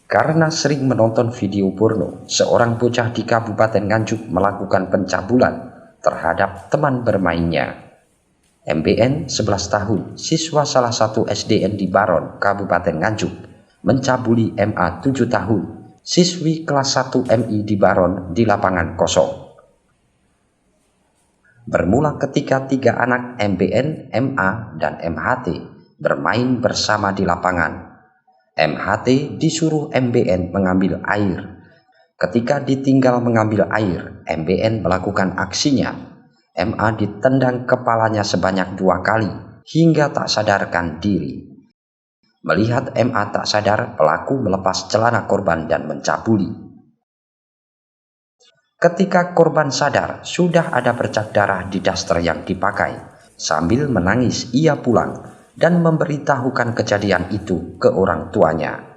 Karena sering menonton video porno, seorang bocah di Kabupaten Nganjuk melakukan pencabulan terhadap teman bermainnya. MBN 11 tahun, siswa salah satu SDN di Baron, Kabupaten Nganjuk, mencabuli MA 7 tahun, siswi kelas 1 MI di Baron di lapangan kosong. Bermula ketika 3 anak MBN, MA, dan MHT bermain bersama di lapangan. MHT disuruh MBN mengambil air. Ketika ditinggal mengambil air, MBN melakukan aksinya. MA ditendang kepalanya sebanyak 2 kali hingga tak sadarkan diri. Melihat MA tak sadar, pelaku melepas celana korban dan mencabuli. Ketika korban sadar, sudah ada bercak darah di daster yang dipakai. Sambil menangis, ia pulang dan memberitahukan kejadian itu ke orang tuanya.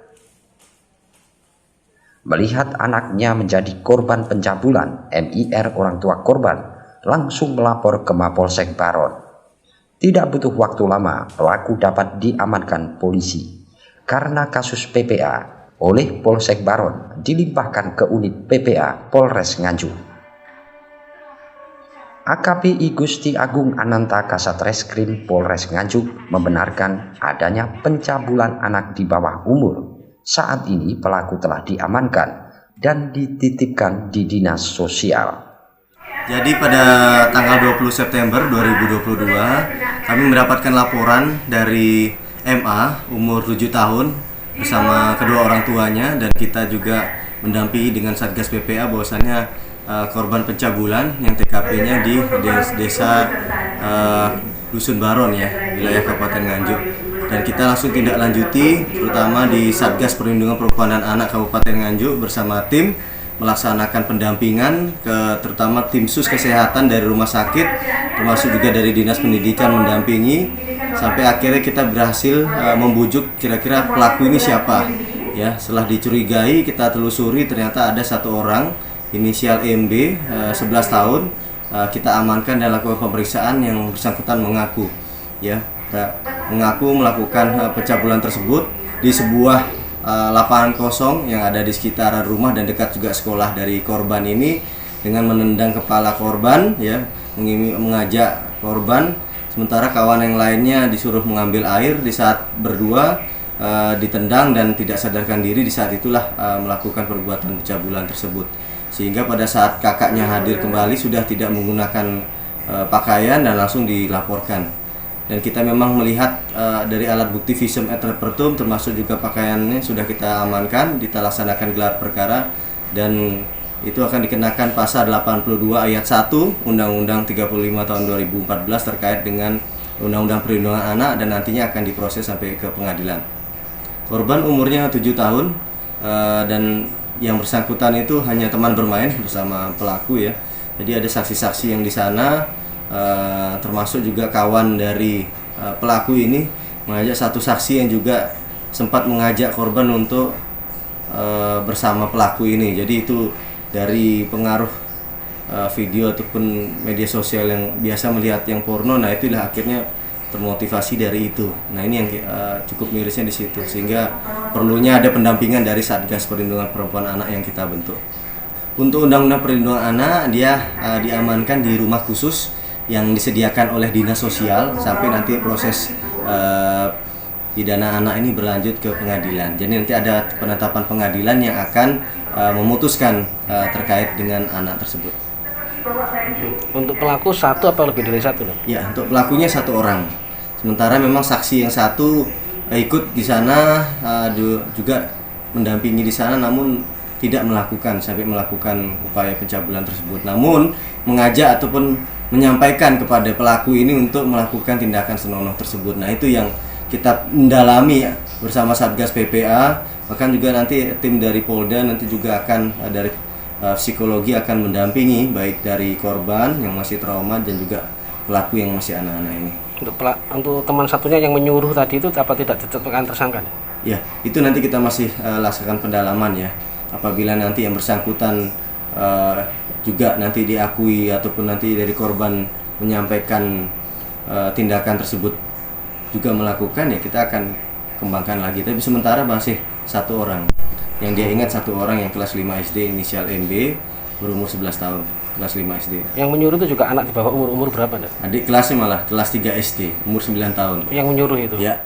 Melihat anaknya menjadi korban pencabulan, MIR orang tua korban langsung melapor ke Mapolsek Baron. Tidak butuh waktu lama, pelaku dapat diamankan polisi. Karena kasus PPA oleh Polsek Baron dilimpahkan ke unit PPA Polres Nganjuk. AKP I Gusti Agung Ananta Kasatreskrim Polres Nganjuk membenarkan adanya pencabulan anak di bawah umur. Saat ini pelaku telah diamankan dan dititipkan di dinas sosial. Jadi pada tanggal 20 September 2022 kami mendapatkan laporan dari MA umur 7 tahun bersama kedua orang tuanya, dan kita juga mendampingi dengan Satgas PPA bahwasannya korban pencabulan yang TKP-nya di desa Dusun Baron ya, wilayah Kabupaten Nganjuk. Dan kita langsung tindak lanjuti, terutama di Satgas Perlindungan Perempuan dan Anak Kabupaten Nganjuk bersama tim melaksanakan pendampingan terutama tim sus kesehatan dari rumah sakit, termasuk juga dari dinas pendidikan mendampingi sampai akhirnya kita berhasil membujuk kira-kira pelaku ini siapa ya. Setelah dicurigai, kita telusuri, ternyata ada satu orang inisial MB 11 tahun, kita amankan dan lakukan pemeriksaan. Yang bersangkutan mengaku ya, mengaku melakukan pencabulan tersebut di sebuah lapangan kosong yang ada di sekitaran rumah dan dekat juga sekolah dari korban ini, dengan menendang kepala korban ya, mengajak korban, sementara kawan yang lainnya disuruh mengambil air. Di saat berdua ditendang dan tidak sadarkan diri, di saat itulah melakukan perbuatan pencabulan tersebut. Sehingga pada saat kakaknya hadir kembali sudah tidak menggunakan pakaian dan langsung dilaporkan. Dan kita memang melihat dari alat bukti visum et repertum termasuk juga pakaiannya sudah kita amankan, kita laksanakan gelar perkara, dan itu akan dikenakan pasal 82 ayat 1 Undang-Undang 35 tahun 2014 terkait dengan Undang-Undang Perlindungan Anak, dan nantinya akan diproses sampai ke pengadilan. Korban umurnya 7 tahun dan yang bersangkutan itu hanya teman bermain bersama pelaku ya. Jadi ada saksi-saksi yang di sana, termasuk juga kawan dari pelaku ini mengajak satu saksi yang juga sempat mengajak korban untuk bersama pelaku ini. Jadi itu dari pengaruh video ataupun media sosial yang biasa melihat yang porno, nah itulah akhirnya termotivasi dari itu. Nah ini yang cukup mirisnya di situ, sehingga perlunya ada pendampingan dari Satgas Perlindungan Perempuan Anak yang kita bentuk. Untuk Undang-Undang Perlindungan Anak, dia diamankan di rumah khusus yang disediakan oleh dinas sosial sampai nanti proses pidana anak ini berlanjut ke pengadilan. Jadi nanti ada penetapan pengadilan yang akan memutuskan terkait dengan anak tersebut. Untuk pelaku satu atau lebih dari satu? Ya, untuk pelakunya satu orang. Sementara memang saksi yang satu ikut di sana, juga mendampingi di sana, namun tidak sampai melakukan upaya pencabulan tersebut. Namun mengajak ataupun menyampaikan kepada pelaku ini untuk melakukan tindakan senonoh tersebut. Nah itu yang kita mendalami bersama Satgas PPA, bahkan juga nanti tim dari Polda nanti juga akan dari psikologi akan mendampingi baik dari korban yang masih trauma dan juga pelaku yang masih anak-anak ini. Untuk teman satunya yang menyuruh tadi itu apa tidak ditetapkan tersangka? Ya, itu nanti kita masih laksanakan pendalaman ya. Apabila nanti yang bersangkutan juga nanti diakui ataupun nanti dari korban menyampaikan tindakan tersebut juga melakukan, ya kita akan kembangkan lagi. Tapi sementara masih satu orang. Yang dia ingat satu orang yang kelas 5 SD inisial MB berumur 11 tahun, kelas 5 SD. Yang menyuruh itu juga anak di bawah umur berapa, Nek? Adik kelasnya malah kelas 3 SD, umur 9 tahun. Yang menyuruh itu? Ya.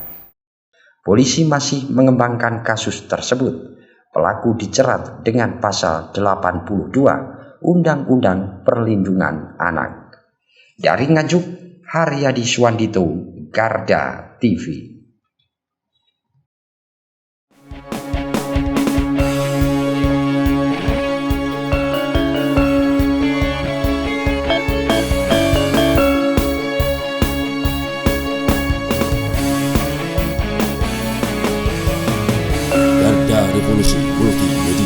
Polisi masih mengembangkan kasus tersebut. Pelaku dicerat dengan pasal 82 Undang-Undang Perlindungan Anak. Dari Nganjuk, Haryadi Suwandito, Garda TV. Garda Revolusi Multimedia.